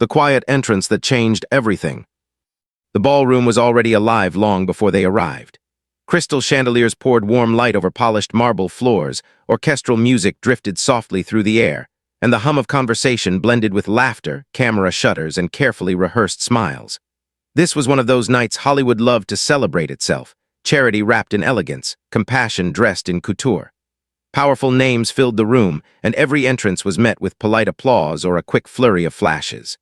the quiet entrance that changed everything. The ballroom was already alive long before they arrived. Crystal chandeliers poured warm light over polished marble floors, orchestral music drifted softly through the air, and the hum of conversation blended with laughter, camera shutters, and carefully rehearsed smiles. This was one of those nights Hollywood loved to celebrate itself, charity wrapped in elegance, compassion dressed in couture. Powerful names filled the room, and every entrance was met with polite applause or a quick flurry of flashes.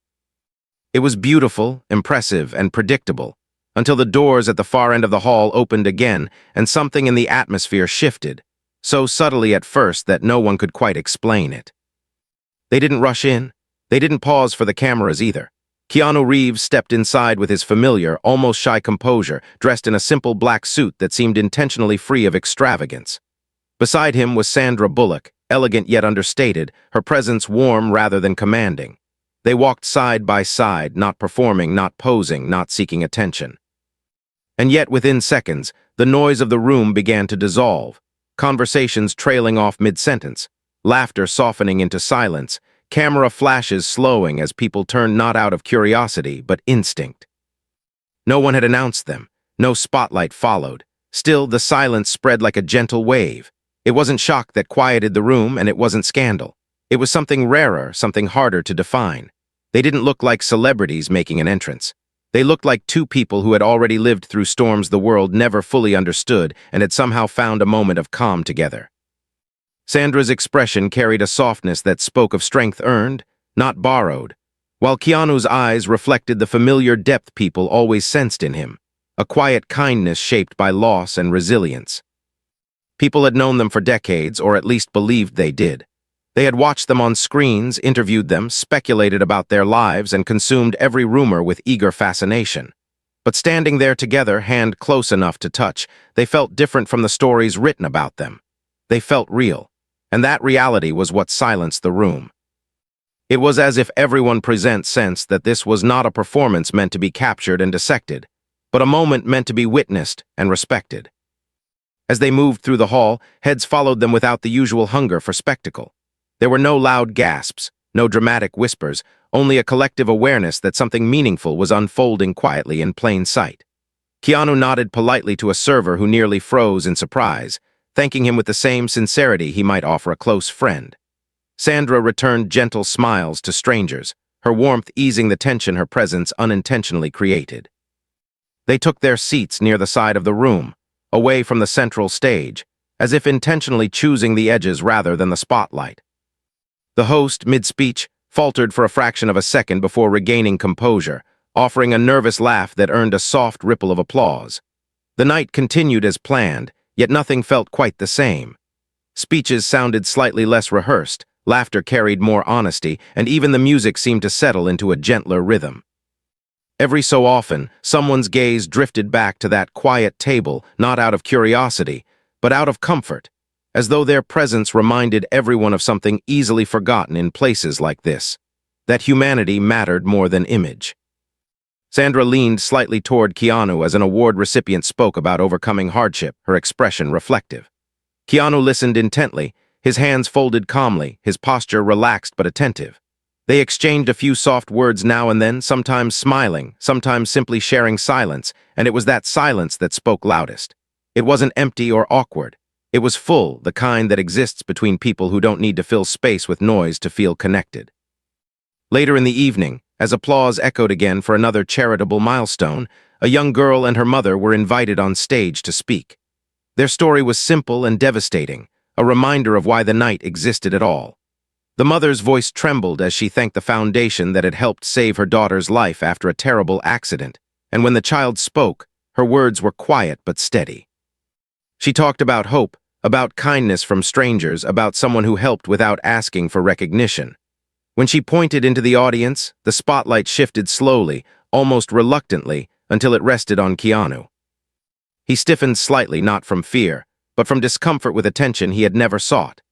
It was beautiful, impressive, and predictable, until the doors at the far end of the hall opened again and something in the atmosphere shifted, so subtly at first that no one could quite explain it. They didn't rush in. They didn't pause for the cameras either. Keanu Reeves stepped inside with his familiar, almost shy composure, dressed in a simple black suit that seemed intentionally free of extravagance. Beside him was Sandra Bullock, elegant yet understated, her presence warm rather than commanding. They walked side by side, not performing, not posing, not seeking attention. And yet within seconds, the noise of the room began to dissolve, conversations trailing off mid-sentence, laughter softening into silence, camera flashes slowing as people turned not out of curiosity but instinct. No one had announced them, no spotlight followed. Still, the silence spread like a gentle wave. It wasn't shock that quieted the room, and it wasn't scandal. It was something rarer, something harder to define. They didn't look like celebrities making an entrance. They looked like two people who had already lived through storms the world never fully understood and had somehow found a moment of calm together. Sandra's expression carried a softness that spoke of strength earned, not borrowed, while Keanu's eyes reflected the familiar depth people always sensed in him, a quiet kindness shaped by loss and resilience. People had known them for decades, or at least believed they did. They had watched them on screens, interviewed them, speculated about their lives, and consumed every rumor with eager fascination. But standing there together, hand close enough to touch, they felt different from the stories written about them. They felt real, and that reality was what silenced the room. It was as if everyone present sensed that this was not a performance meant to be captured and dissected, but a moment meant to be witnessed and respected. As they moved through the hall, heads followed them without the usual hunger for spectacle. There were no loud gasps, no dramatic whispers, only a collective awareness that something meaningful was unfolding quietly in plain sight. Keanu nodded politely to a server who nearly froze in surprise, thanking him with the same sincerity he might offer a close friend. Sandra returned gentle smiles to strangers, her warmth easing the tension her presence unintentionally created. They took their seats near the side of the room, away from the central stage, as if intentionally choosing the edges rather than the spotlight. The host, mid-speech, faltered for a fraction of a second before regaining composure, offering a nervous laugh that earned a soft ripple of applause. The night continued as planned, yet nothing felt quite the same. Speeches sounded slightly less rehearsed, laughter carried more honesty, and even the music seemed to settle into a gentler rhythm. Every so often, someone's gaze drifted back to that quiet table, not out of curiosity, but out of comfort, as though their presence reminded everyone of something easily forgotten in places like this, that humanity mattered more than image. Sandra leaned slightly toward Keanu as an award recipient spoke about overcoming hardship, her expression reflective. Keanu listened intently, his hands folded calmly, his posture relaxed but attentive. They exchanged a few soft words now and then, sometimes smiling, sometimes simply sharing silence, and it was that silence that spoke loudest. It wasn't empty or awkward. It was full, the kind that exists between people who don't need to fill space with noise to feel connected. Later in the evening, as applause echoed again for another charitable milestone, a young girl and her mother were invited on stage to speak. Their story was simple and devastating, a reminder of why the night existed at all. The mother's voice trembled as she thanked the foundation that had helped save her daughter's life after a terrible accident, and when the child spoke, her words were quiet but steady. She talked about hope, about kindness from strangers, about someone who helped without asking for recognition. When she pointed into the audience, the spotlight shifted slowly, almost reluctantly, until it rested on Keanu. He stiffened slightly, not from fear, but from discomfort with attention he had never sought.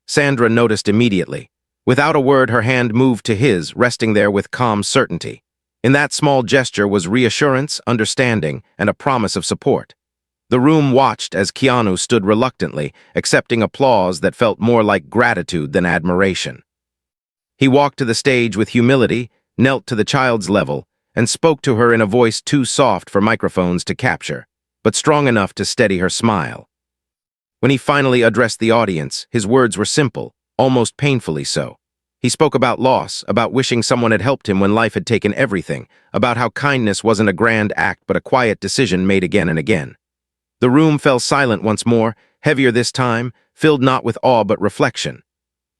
Sandra noticed immediately. Without a word, her hand moved to his, resting there with calm certainty. In that small gesture was reassurance, understanding, and a promise of support. The room watched as Keanu stood reluctantly, accepting applause that felt more like gratitude than admiration. He walked to the stage with humility, knelt to the child's level, and spoke to her in a voice too soft for microphones to capture, but strong enough to steady her smile. When he finally addressed the audience, his words were simple, almost painfully so. He spoke about loss, about wishing someone had helped him when life had taken everything, about how kindness wasn't a grand act but a quiet decision made again and again. The room fell silent once more, heavier this time, filled not with awe but reflection.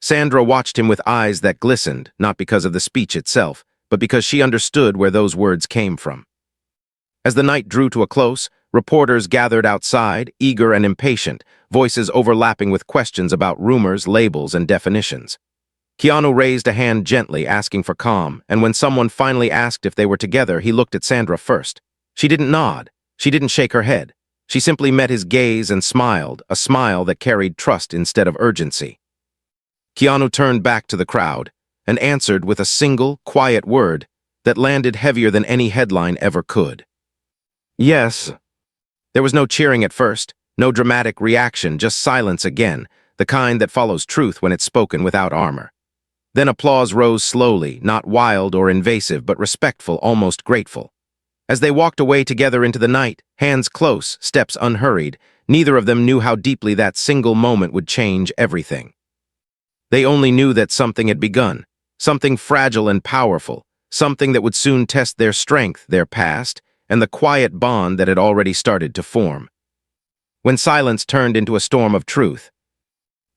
Sandra watched him with eyes that glistened, not because of the speech itself, but because she understood where those words came from. As the night drew to a close, reporters gathered outside, eager and impatient, voices overlapping with questions about rumors, labels, and definitions. Keanu raised a hand gently, asking for calm, and when someone finally asked if they were together, he looked at Sandra first. She didn't nod. She didn't shake her head. She simply met his gaze and smiled, a smile that carried trust instead of urgency. Keanu turned back to the crowd and answered with a single, quiet word that landed heavier than any headline ever could. Yes. There was no cheering at first, no dramatic reaction, just silence again, the kind that follows truth when it's spoken without armor. Then applause rose slowly, not wild or invasive, but respectful, almost grateful. As they walked away together into the night, hands close, steps unhurried, neither of them knew how deeply that single moment would change everything. They only knew that something had begun, something fragile and powerful, something that would soon test their strength, their past, and the quiet bond that had already started to form. When silence turned into a storm of truth,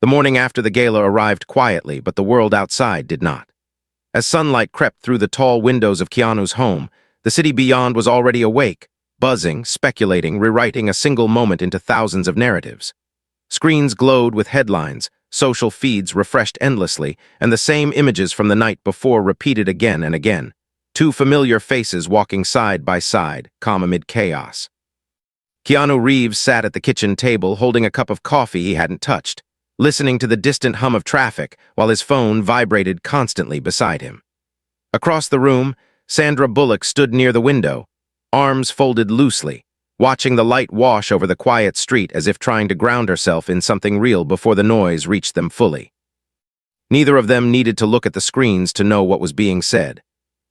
the morning after the gala arrived quietly, but the world outside did not. As sunlight crept through the tall windows of Keanu's home, the city beyond was already awake, buzzing, speculating, rewriting a single moment into thousands of narratives. Screens glowed with headlines, social feeds refreshed endlessly, and the same images from the night before repeated again and again. Two familiar faces walking side by side, calm amid chaos. Keanu Reeves sat at the kitchen table holding a cup of coffee he hadn't touched, listening to the distant hum of traffic while his phone vibrated constantly beside him. Across the room, Sandra Bullock stood near the window, arms folded loosely, watching the light wash over the quiet street as if trying to ground herself in something real before the noise reached them fully. Neither of them needed to look at the screens to know what was being said.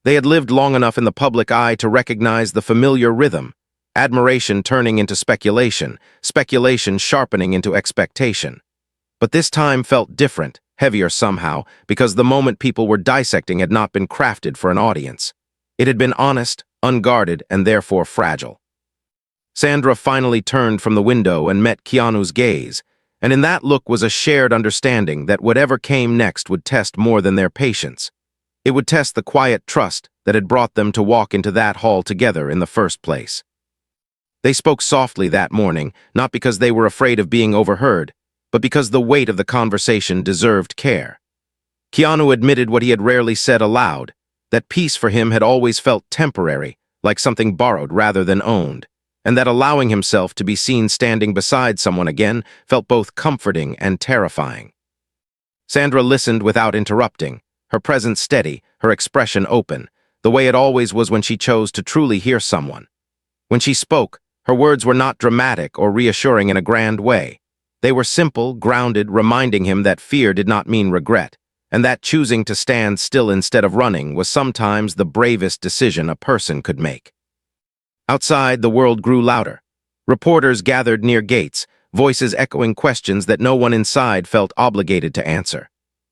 They had lived long enough in the public eye to recognize the familiar rhythm, admiration turning into speculation, speculation sharpening into expectation. But this time felt different, heavier somehow, because the moment people were dissecting had not been crafted for an audience. It had been honest, unguarded, and therefore fragile. Sandra finally turned from the window and met Keanu's gaze, and in that look was a shared understanding that whatever came next would test more than their patience. It would test the quiet trust that had brought them to walk into that hall together in the first place. They spoke softly that morning, not because they were afraid of being overheard, but because the weight of the conversation deserved care. Keanu admitted what he had rarely said aloud, that peace for him had always felt temporary, like something borrowed rather than owned, and that allowing himself to be seen standing beside someone again felt both comforting and terrifying. Sandra listened without interrupting, her presence steady, her expression open, the way it always was when she chose to truly hear someone. When she spoke, her words were not dramatic or reassuring in a grand way. They were simple, grounded, reminding him that fear did not mean regret, and that choosing to stand still instead of running was sometimes the bravest decision a person could make. Outside, the world grew louder. Reporters gathered near gates, voices echoing questions that no one inside felt obligated to answer.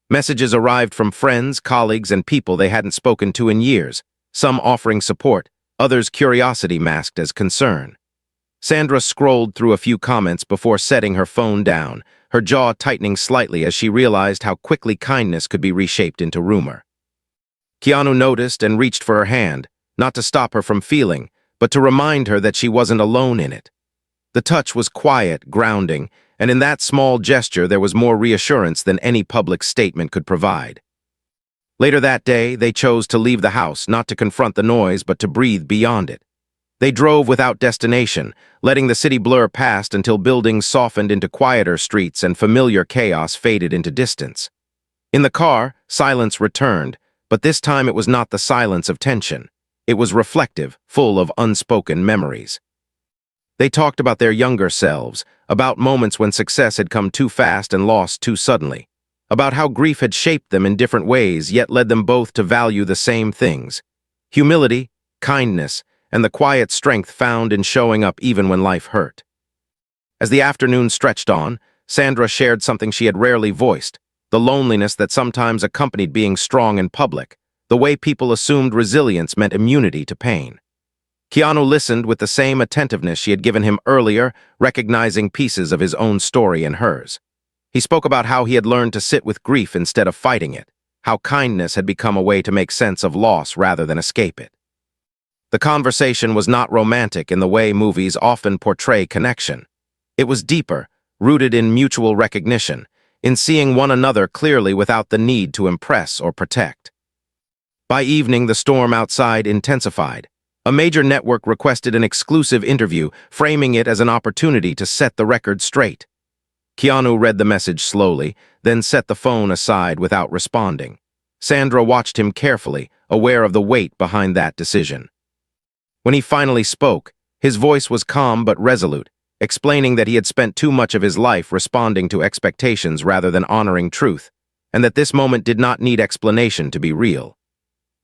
Messages arrived from friends, colleagues, and people they hadn't spoken to in years, some offering support, others curiosity masked as concern. Sandra scrolled through a few comments before setting her phone down, her jaw tightening slightly as she realized how quickly kindness could be reshaped into rumor. Keanu noticed and reached for her hand, not to stop her from feeling, but to remind her that she wasn't alone in it. The touch was quiet, grounding, and in that small gesture there was more reassurance than any public statement could provide. Later that day, they chose to leave the house, not to confront the noise, but to breathe beyond it. They drove without destination, letting the city blur past until buildings softened into quieter streets and familiar chaos faded into distance. In the car, silence returned, but this time it was not the silence of tension. It was reflective, full of unspoken memories. They talked about their younger selves, about moments when success had come too fast and lost too suddenly. about how grief had shaped them in different ways yet led them both to value the same things: humility, kindness, and the quiet strength found in showing up even when life hurt. As the afternoon stretched on, Sandra shared something she had rarely voiced: the loneliness that sometimes accompanied being strong in public, the way people assumed resilience meant immunity to pain. Keanu listened with the same attentiveness she had given him earlier, recognizing pieces of his own story in hers. He spoke about how he had learned to sit with grief instead of fighting it, how kindness had become a way to make sense of loss rather than escape it. The conversation was not romantic in the way movies often portray connection. It was deeper, rooted in mutual recognition, in seeing one another clearly without the need to impress or protect. By evening, the storm outside intensified. A major network requested an exclusive interview, framing it as an opportunity to set the record straight. Keanu read the message slowly, then set the phone aside without responding. Sandra watched him carefully, aware of the weight behind that decision. When he finally spoke, his voice was calm but resolute, explaining that he had spent too much of his life responding to expectations rather than honoring truth, and that this moment did not need explanation to be real.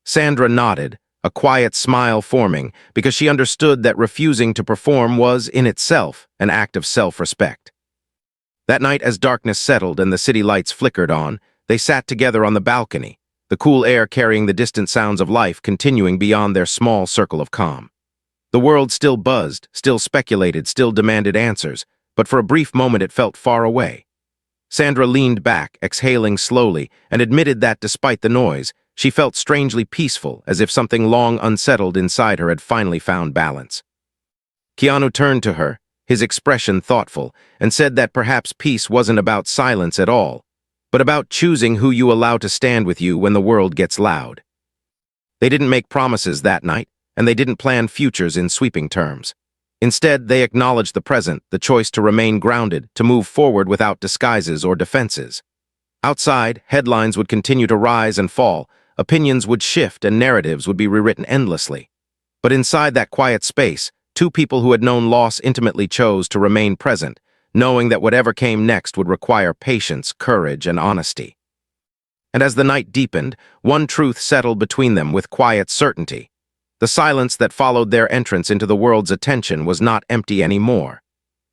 Sandra nodded, a quiet smile forming, because she understood that refusing to perform was, in itself, an act of self-respect. That night, as darkness settled and the city lights flickered on, they sat together on the balcony, the cool air carrying the distant sounds of life continuing beyond their small circle of calm. The world still buzzed, still speculated, still demanded answers, but for a brief moment it felt far away. Sandra leaned back, exhaling slowly, and admitted that despite the noise, she felt strangely peaceful, as if something long unsettled inside her had finally found balance. Keanu turned to her, his expression thoughtful, and said that perhaps peace wasn't about silence at all, but about choosing who you allow to stand with you when the world gets loud. They didn't make promises that night, and they didn't plan futures in sweeping terms. Instead, they acknowledged the present, the choice to remain grounded, to move forward without disguises or defenses. Outside, headlines would continue to rise and fall, opinions would shift, and narratives would be rewritten endlessly. But inside that quiet space, two people who had known loss intimately chose to remain present, knowing that whatever came next would require patience, courage, and honesty. And as the night deepened, one truth settled between them with quiet certainty. The silence that followed their entrance into the world's attention was not empty anymore.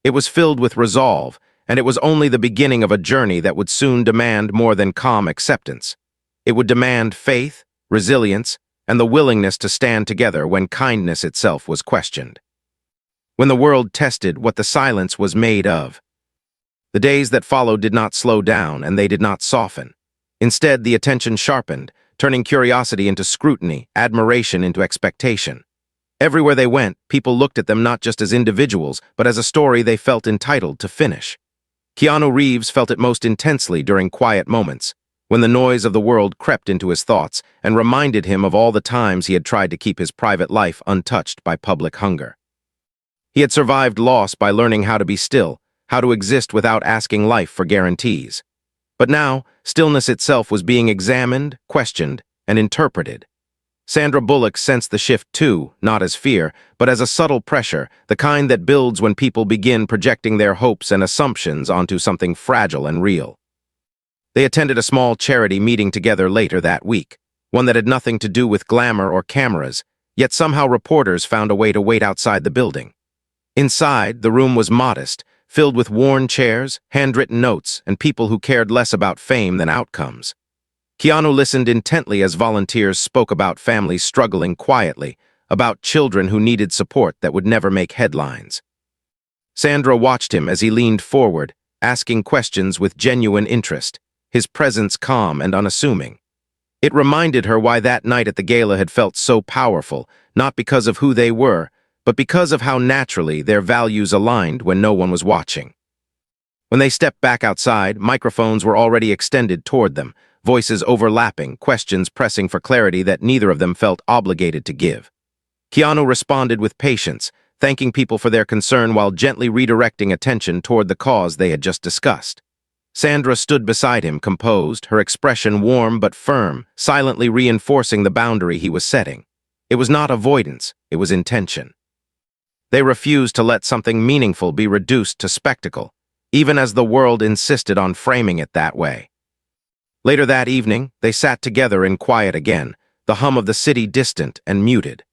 It was filled with resolve, and it was only the beginning of a journey that would soon demand more than calm acceptance. It would demand faith, resilience, and the willingness to stand together when kindness itself was questioned. When the world tested what the silence was made of, the days that followed did not slow down and they did not soften. Instead, the attention sharpened, turning curiosity into scrutiny, admiration into expectation. Everywhere they went, people looked at them not just as individuals, but as a story they felt entitled to finish. Keanu Reeves felt it most intensely during quiet moments, when the noise of the world crept into his thoughts and reminded him of all the times he had tried to keep his private life untouched by public hunger. He had survived loss by learning how to be still, how to exist without asking life for guarantees. But now, stillness itself was being examined, questioned, and interpreted. Sandra Bullock sensed the shift too, not as fear, but as a subtle pressure, the kind that builds when people begin projecting their hopes and assumptions onto something fragile and real. They attended a small charity meeting together later that week, one that had nothing to do with glamour or cameras, yet somehow reporters found a way to wait outside the building. Inside, the room was modest, filled with worn chairs, handwritten notes, and people who cared less about fame than outcomes. Keanu listened intently as volunteers spoke about families struggling quietly, about children who needed support that would never make headlines. Sandra watched him as he leaned forward, asking questions with genuine interest, his presence calm and unassuming. It reminded her why that night at the gala had felt so powerful, not because of who they were, but because of how naturally their values aligned when no one was watching. When they stepped back outside, microphones were already extended toward them, voices overlapping, questions pressing for clarity that neither of them felt obligated to give. Keanu responded with patience, thanking people for their concern while gently redirecting attention toward the cause they had just discussed. Sandra stood beside him, composed, her expression warm but firm, silently reinforcing the boundary he was setting. It was not avoidance, it was intention. They refused to let something meaningful be reduced to spectacle, even as the world insisted on framing it that way. Later that evening, they sat together in quiet again, the hum of the city distant and muted.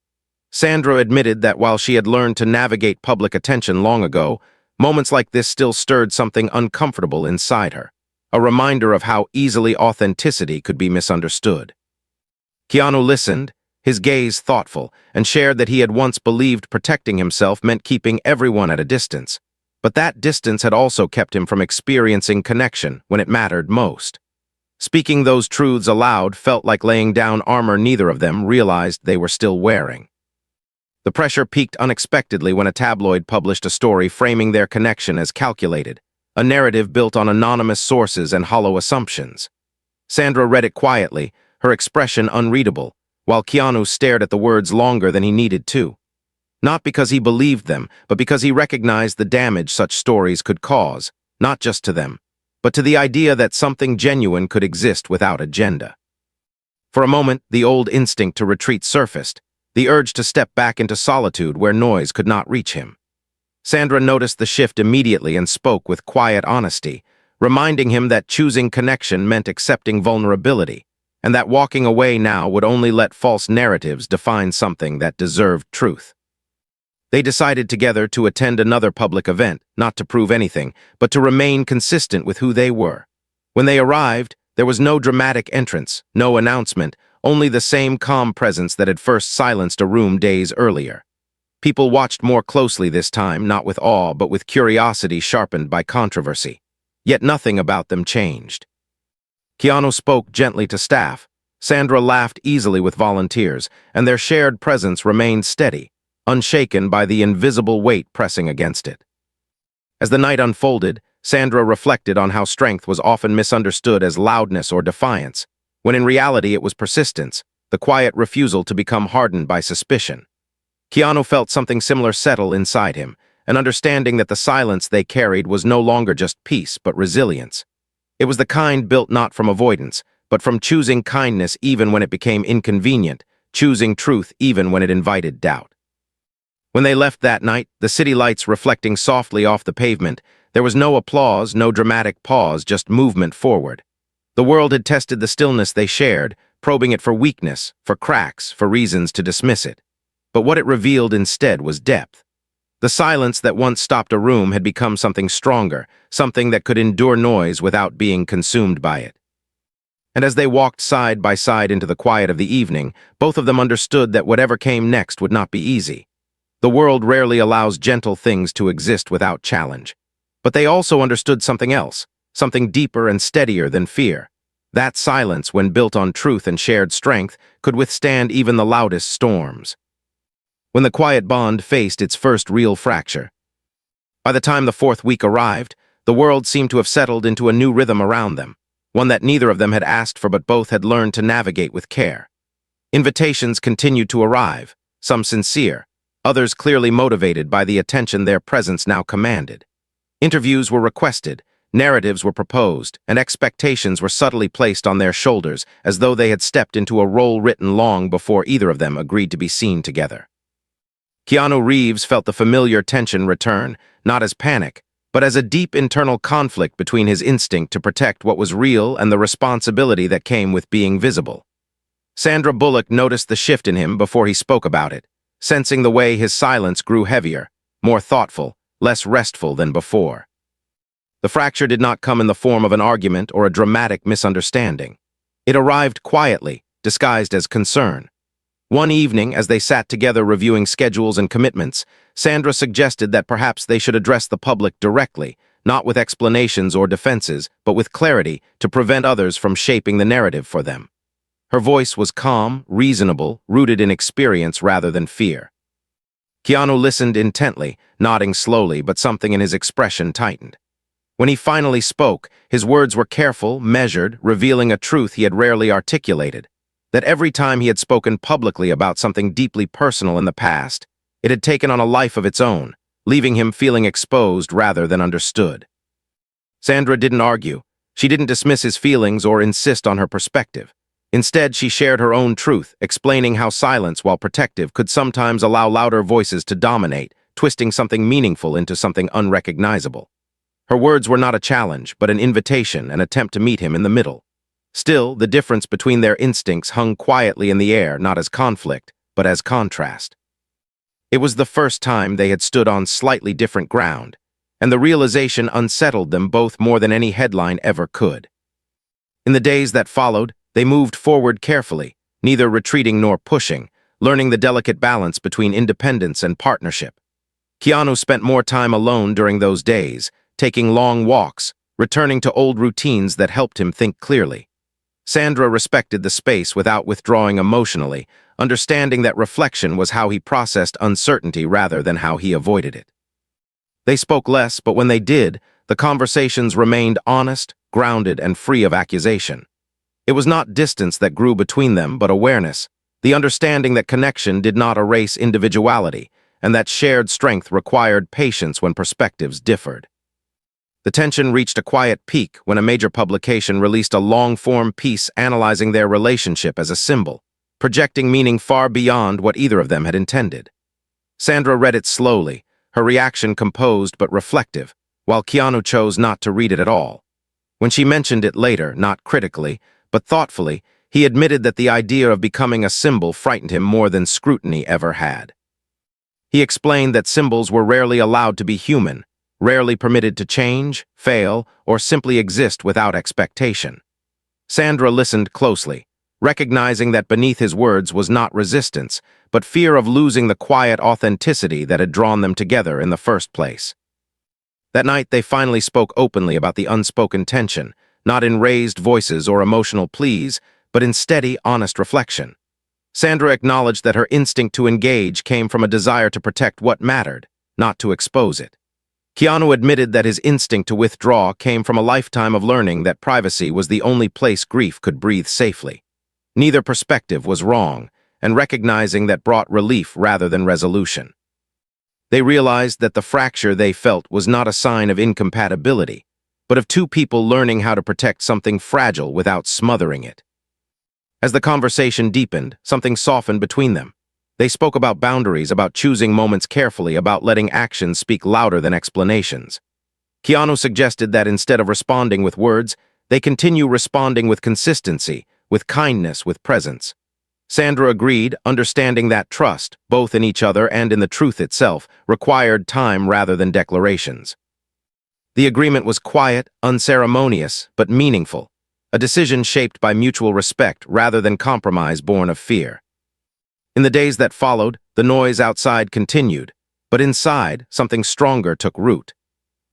Sandra admitted that while she had learned to navigate public attention long ago, moments like this still stirred something uncomfortable inside her, a reminder of how easily authenticity could be misunderstood. Keanu listened, his gaze thoughtful, and shared that he had once believed protecting himself meant keeping everyone at a distance. But that distance had also kept him from experiencing connection when it mattered most. Speaking those truths aloud felt like laying down armor neither of them realized they were still wearing. The pressure peaked unexpectedly when a tabloid published a story framing their connection as calculated, a narrative built on anonymous sources and hollow assumptions. Sandra read it quietly, her expression unreadable, while Keanu stared at the words longer than he needed to. Not because he believed them, but because he recognized the damage such stories could cause, not just to them, but to the idea that something genuine could exist without agenda. For a moment, the old instinct to retreat surfaced, the urge to step back into solitude where noise could not reach him. Sandra noticed the shift immediately and spoke with quiet honesty, reminding him that choosing connection meant accepting vulnerability, and that walking away now would only let false narratives define something that deserved truth. They decided together to attend another public event, not to prove anything, but to remain consistent with who they were. When they arrived, there was no dramatic entrance, no announcement, only the same calm presence that had first silenced a room days earlier. People watched more closely this time, not with awe, but with curiosity sharpened by controversy. Yet nothing about them changed. Keanu spoke gently to staff. Sandra laughed easily with volunteers, and their shared presence remained steady, unshaken by the invisible weight pressing against it. As the night unfolded, Sandra reflected on how strength was often misunderstood as loudness or defiance, when in reality it was persistence, the quiet refusal to become hardened by suspicion. Keanu felt something similar settle inside him, an understanding that the silence they carried was no longer just peace but resilience. It was the kind built not from avoidance, but from choosing kindness even when it became inconvenient, choosing truth even when it invited doubt. When they left that night, the city lights reflecting softly off the pavement, there was no applause, no dramatic pause, just movement forward. The world had tested the stillness they shared, probing it for weakness, for cracks, for reasons to dismiss it. But what it revealed instead was depth. The silence that once stopped a room had become something stronger, something that could endure noise without being consumed by it. And as they walked side by side into the quiet of the evening, both of them understood that whatever came next would not be easy. The world rarely allows gentle things to exist without challenge. But they also understood something else, something deeper and steadier than fear. That silence, when built on truth and shared strength, could withstand even the loudest storms. When the quiet bond faced its first real fracture. By the time the fourth week arrived, the world seemed to have settled into a new rhythm around them, one that neither of them had asked for but both had learned to navigate with care. Invitations continued to arrive, some sincere, others clearly motivated by the attention their presence now commanded. Interviews were requested, narratives were proposed, and expectations were subtly placed on their shoulders as though they had stepped into a role written long before either of them agreed to be seen together. Keanu Reeves felt the familiar tension return, not as panic, but as a deep internal conflict between his instinct to protect what was real and the responsibility that came with being visible. Sandra Bullock noticed the shift in him before he spoke about it, sensing the way his silence grew heavier, more thoughtful, less restful than before. The fracture did not come in the form of an argument or a dramatic misunderstanding. It arrived quietly, disguised as concern. One evening, as they sat together reviewing schedules and commitments, Sandra suggested that perhaps they should address the public directly, not with explanations or defenses, but with clarity to prevent others from shaping the narrative for them. Her voice was calm, reasonable, rooted in experience rather than fear. Keanu listened intently, nodding slowly, but something in his expression tightened. When he finally spoke, his words were careful, measured, revealing a truth he had rarely articulated. That every time he had spoken publicly about something deeply personal in the past, it had taken on a life of its own, leaving him feeling exposed rather than understood. Sandra didn't argue. She didn't dismiss his feelings or insist on her perspective. Instead, she shared her own truth, explaining how silence, while protective, could sometimes allow louder voices to dominate, twisting something meaningful into something unrecognizable. Her words were not a challenge, but an invitation, an attempt to meet him in the middle. Still, the difference between their instincts hung quietly in the air, not as conflict, but as contrast. It was the first time they had stood on slightly different ground, and the realization unsettled them both more than any headline ever could. In the days that followed, they moved forward carefully, neither retreating nor pushing, learning the delicate balance between independence and partnership. Keanu spent more time alone during those days, taking long walks, returning to old routines that helped him think clearly. Sandra respected the space without withdrawing emotionally, understanding that reflection was how he processed uncertainty rather than how he avoided it. They spoke less, but when they did, the conversations remained honest, grounded, and free of accusation. It was not distance that grew between them, but awareness, the understanding that connection did not erase individuality, and that shared strength required patience when perspectives differed. The tension reached a quiet peak when a major publication released a long-form piece analyzing their relationship as a symbol, projecting meaning far beyond what either of them had intended. Sandra read it slowly, her reaction composed but reflective, while Keanu chose not to read it at all. When she mentioned it later, not critically, but thoughtfully, he admitted that the idea of becoming a symbol frightened him more than scrutiny ever had. He explained that symbols were rarely allowed to be human, rarely permitted to change, fail, or simply exist without expectation. Sandra listened closely, recognizing that beneath his words was not resistance, but fear of losing the quiet authenticity that had drawn them together in the first place. That night they finally spoke openly about the unspoken tension, not in raised voices or emotional pleas, but in steady, honest reflection. Sandra acknowledged that her instinct to engage came from a desire to protect what mattered, not to expose it. Keanu admitted that his instinct to withdraw came from a lifetime of learning that privacy was the only place grief could breathe safely. Neither perspective was wrong, and recognizing that brought relief rather than resolution. They realized that the fracture they felt was not a sign of incompatibility, but of two people learning how to protect something fragile without smothering it. As the conversation deepened, something softened between them. They spoke about boundaries, about choosing moments carefully, about letting actions speak louder than explanations. Keanu suggested that instead of responding with words, they continue responding with consistency, with kindness, with presence. Sandra agreed, understanding that trust, both in each other and in the truth itself, required time rather than declarations. The agreement was quiet, unceremonious, but meaningful, a decision shaped by mutual respect rather than compromise born of fear. In the days that followed, the noise outside continued, but inside, something stronger took root.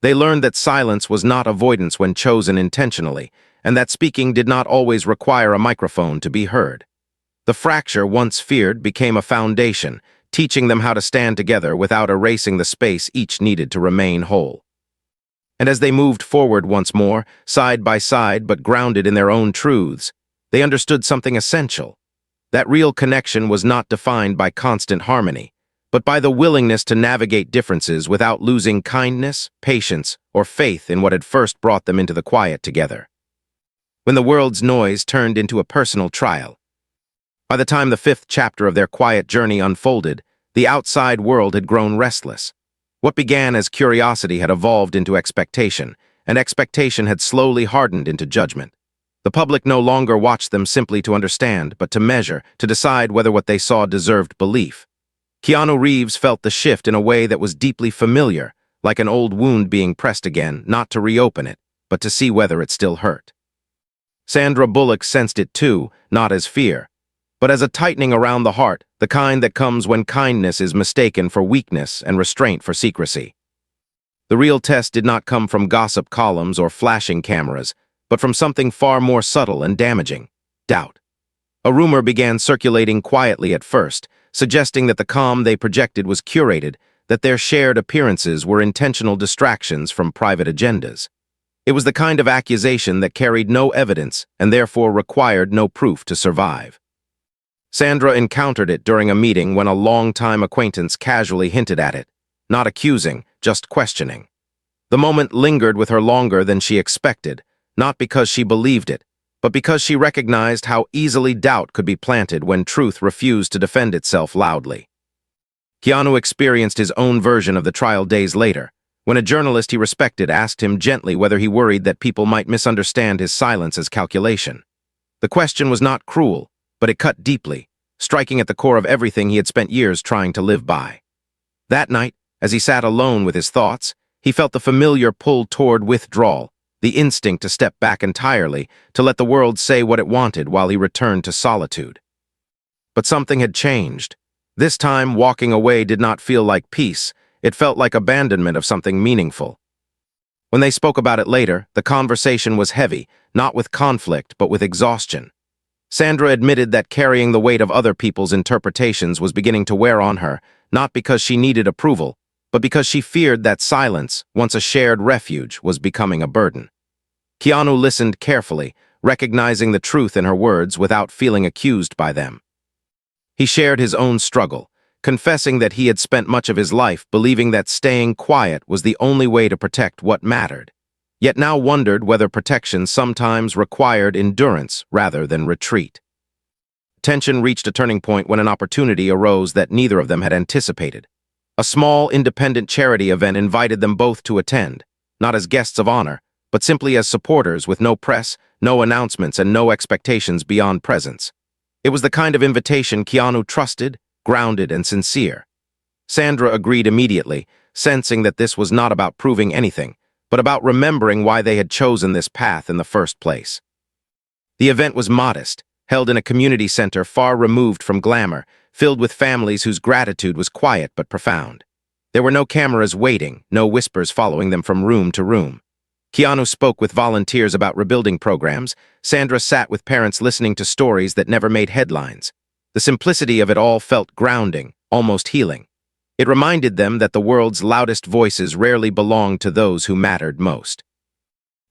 They learned that silence was not avoidance when chosen intentionally, and that speaking did not always require a microphone to be heard. The fracture, once feared, became a foundation, teaching them how to stand together without erasing the space each needed to remain whole. And as they moved forward once more, side by side but grounded in their own truths, they understood something essential. That real connection was not defined by constant harmony, but by the willingness to navigate differences without losing kindness, patience, or faith in what had first brought them into the quiet together. When the world's noise turned into a personal trial. By the time the 5th chapter of their quiet journey unfolded, the outside world had grown restless. What began as curiosity had evolved into expectation, and expectation had slowly hardened into judgment. The public no longer watched them simply to understand, but to measure, to decide whether what they saw deserved belief. Keanu Reeves felt the shift in a way that was deeply familiar, like an old wound being pressed again, not to reopen it, but to see whether it still hurt. Sandra Bullock sensed it too, not as fear, but as a tightening around the heart, the kind that comes when kindness is mistaken for weakness and restraint for secrecy. The real test did not come from gossip columns or flashing cameras, but from something far more subtle and damaging: doubt. A rumor began circulating quietly at first, suggesting that the calm they projected was curated, that their shared appearances were intentional distractions from private agendas. It was the kind of accusation that carried no evidence and therefore required no proof to survive. Sandra encountered it during a meeting when a long-time acquaintance casually hinted at it, not accusing, just questioning. The moment lingered with her longer than she expected, not because she believed it, but because she recognized how easily doubt could be planted when truth refused to defend itself loudly. Keanu experienced his own version of the trial days later, when a journalist he respected asked him gently whether he worried that people might misunderstand his silence as calculation. The question was not cruel, but it cut deeply, striking at the core of everything he had spent years trying to live by. That night, as he sat alone with his thoughts, he felt the familiar pull toward withdrawal, the instinct to step back entirely, to let the world say what it wanted while he returned to solitude. But something had changed. This time, walking away did not feel like peace, it felt like abandonment of something meaningful. When they spoke about it later, the conversation was heavy, not with conflict, but with exhaustion. Sandra admitted that carrying the weight of other people's interpretations was beginning to wear on her, not because she needed approval, but because she feared that silence, once a shared refuge, was becoming a burden. Keanu listened carefully, recognizing the truth in her words without feeling accused by them. He shared his own struggle, confessing that he had spent much of his life believing that staying quiet was the only way to protect what mattered, yet now wondered whether protection sometimes required endurance rather than retreat. Tension reached a turning point when an opportunity arose that neither of them had anticipated. A small, independent charity event invited them both to attend, not as guests of honor, but simply as supporters with no press, no announcements, and no expectations beyond presence. It was the kind of invitation Keanu trusted, grounded, and sincere. Sandra agreed immediately, sensing that this was not about proving anything, but about remembering why they had chosen this path in the first place. The event was modest, held in a community center far removed from glamour, filled with families whose gratitude was quiet but profound. There were no cameras waiting, no whispers following them from room to room. Keanu spoke with volunteers about rebuilding programs. Sandra sat with parents listening to stories that never made headlines. The simplicity of it all felt grounding, almost healing. It reminded them that the world's loudest voices rarely belonged to those who mattered most.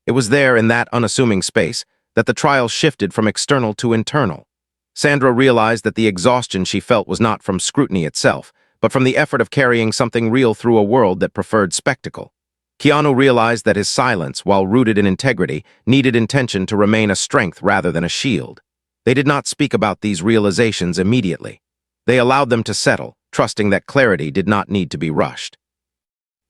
It was there, in that unassuming space, that the trial shifted from external to internal. Sandra realized that the exhaustion she felt was not from scrutiny itself, but from the effort of carrying something real through a world that preferred spectacle. Keanu realized that his silence, while rooted in integrity, needed intention to remain a strength rather than a shield. They did not speak about these realizations immediately. They allowed them to settle, trusting that clarity did not need to be rushed.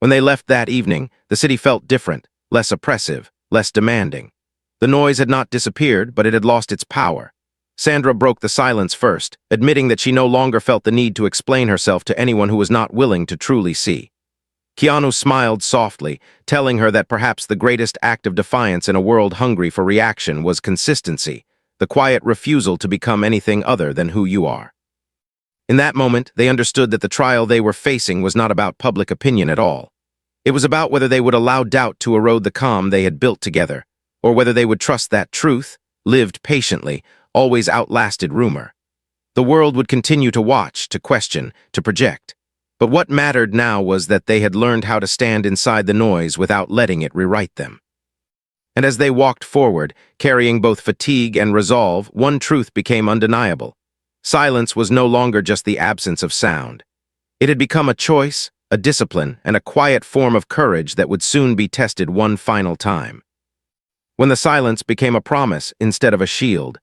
When they left that evening, the city felt different, less oppressive, less demanding. The noise had not disappeared, but it had lost its power. Sandra broke the silence first, admitting that she no longer felt the need to explain herself to anyone who was not willing to truly see. Keanu smiled softly, telling her that perhaps the greatest act of defiance in a world hungry for reaction was consistency, the quiet refusal to become anything other than who you are. In that moment, they understood that the trial they were facing was not about public opinion at all. It was about whether they would allow doubt to erode the calm they had built together, or whether they would trust that truth, lived patiently, always outlasted rumor. The world would continue to watch, to question, to project. But what mattered now was that they had learned how to stand inside the noise without letting it rewrite them. And as they walked forward, carrying both fatigue and resolve, one truth became undeniable. Silence was no longer just the absence of sound. It had become a choice, a discipline, and a quiet form of courage that would soon be tested one final time. When the silence became a promise instead of a shield,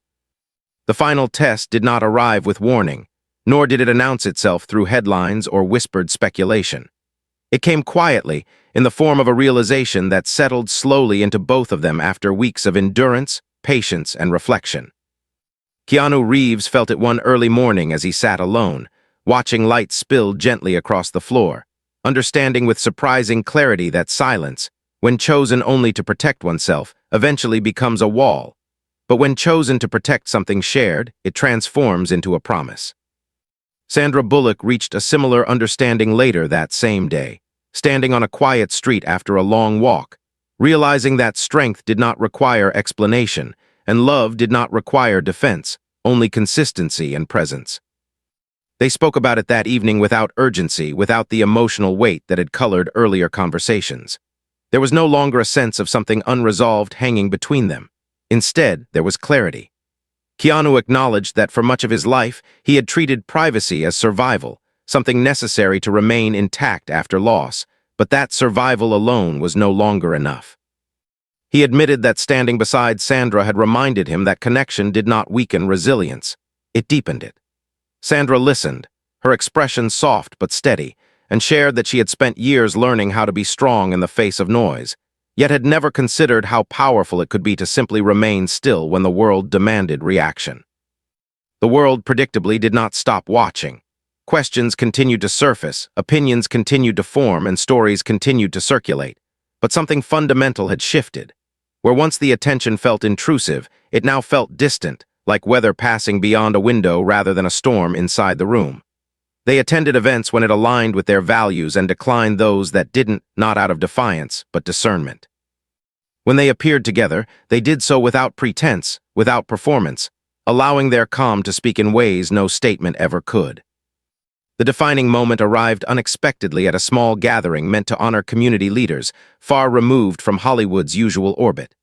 the final test did not arrive with warning, nor did it announce itself through headlines or whispered speculation. It came quietly, in the form of a realization that settled slowly into both of them after weeks of endurance, patience, and reflection. Keanu Reeves felt it one early morning as he sat alone, watching light spill gently across the floor, understanding with surprising clarity that silence, when chosen only to protect oneself, eventually becomes a wall. But when chosen to protect something shared, it transforms into a promise. Sandra Bullock reached a similar understanding later that same day, standing on a quiet street after a long walk, realizing that strength did not require explanation, and love did not require defense, only consistency and presence. They spoke about it that evening without urgency, without the emotional weight that had colored earlier conversations. There was no longer a sense of something unresolved hanging between them. Instead, there was clarity. Keanu acknowledged that for much of his life, he had treated privacy as survival, something necessary to remain intact after loss, but that survival alone was no longer enough. He admitted that standing beside Sandra had reminded him that connection did not weaken resilience, it deepened it. Sandra listened, her expression soft but steady, and shared that she had spent years learning how to be strong in the face of noise. yet had never considered how powerful it could be to simply remain still when the world demanded reaction. The world, predictably, did not stop watching. Questions continued to surface, opinions continued to form, and stories continued to circulate. But something fundamental had shifted. Where once the attention felt intrusive, it now felt distant, like weather passing beyond a window rather than a storm inside the room. They attended events when it aligned with their values and declined those that didn't, not out of defiance, but discernment. When they appeared together, they did so without pretense, without performance, allowing their calm to speak in ways no statement ever could. The defining moment arrived unexpectedly at a small gathering meant to honor community leaders, far removed from Hollywood's usual orbit.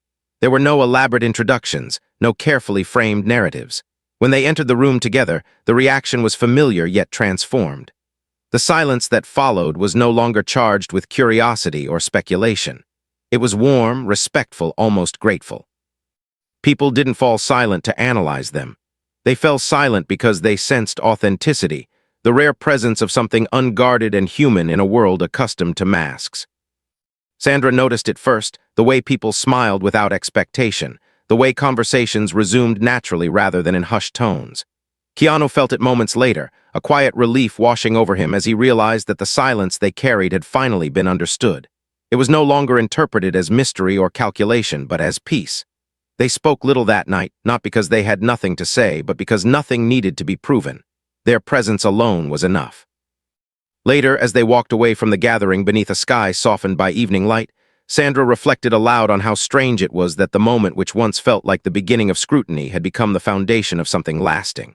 There were no elaborate introductions, no carefully framed narratives. When they entered the room together, the reaction was familiar yet transformed. The silence that followed was no longer charged with curiosity or speculation. It was warm, respectful, almost grateful. People didn't fall silent to analyze them. They fell silent because they sensed authenticity, the rare presence of something unguarded and human in a world accustomed to masks. Sandra noticed it first, the way people smiled without expectation, the way conversations resumed naturally rather than in hushed tones. Keanu felt it moments later, a quiet relief washing over him as he realized that the silence they carried had finally been understood. It was no longer interpreted as mystery or calculation, but as peace. They spoke little that night, not because they had nothing to say, but because nothing needed to be proven. Their presence alone was enough. Later, as they walked away from the gathering beneath a sky softened by evening light, Sandra reflected aloud on how strange it was that the moment which once felt like the beginning of scrutiny had become the foundation of something lasting.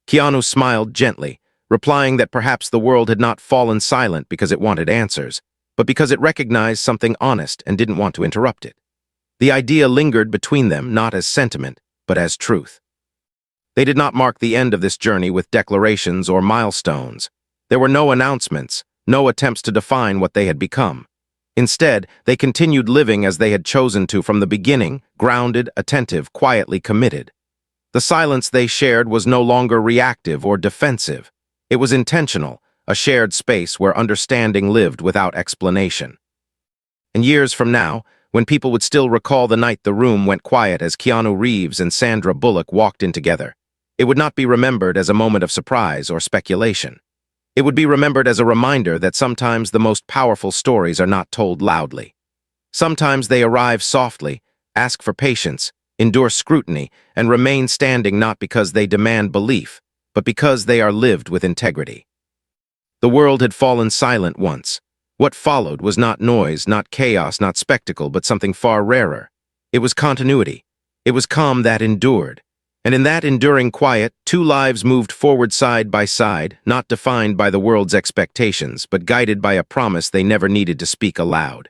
Keanu smiled gently, replying that perhaps the world had not fallen silent because it wanted answers, but because it recognized something honest and didn't want to interrupt it. The idea lingered between them not as sentiment, but as truth. They did not mark the end of this journey with declarations or milestones. There were no announcements, no attempts to define what they had become. Instead, they continued living as they had chosen to from the beginning, grounded, attentive, quietly committed. The silence they shared was no longer reactive or defensive. It was intentional, a shared space where understanding lived without explanation. And years from now, when people would still recall the night the room went quiet as Keanu Reeves and Sandra Bullock walked in together, it would not be remembered as a moment of surprise or speculation. It would be remembered as a reminder that sometimes the most powerful stories are not told loudly. Sometimes they arrive softly, ask for patience, endure scrutiny, and remain standing not because they demand belief, but because they are lived with integrity. The world had fallen silent once. What followed was not noise, not chaos, not spectacle, but something far rarer. It was continuity. It was calm that endured. And in that enduring quiet, two lives moved forward side by side, not defined by the world's expectations, but guided by a promise they never needed to speak aloud.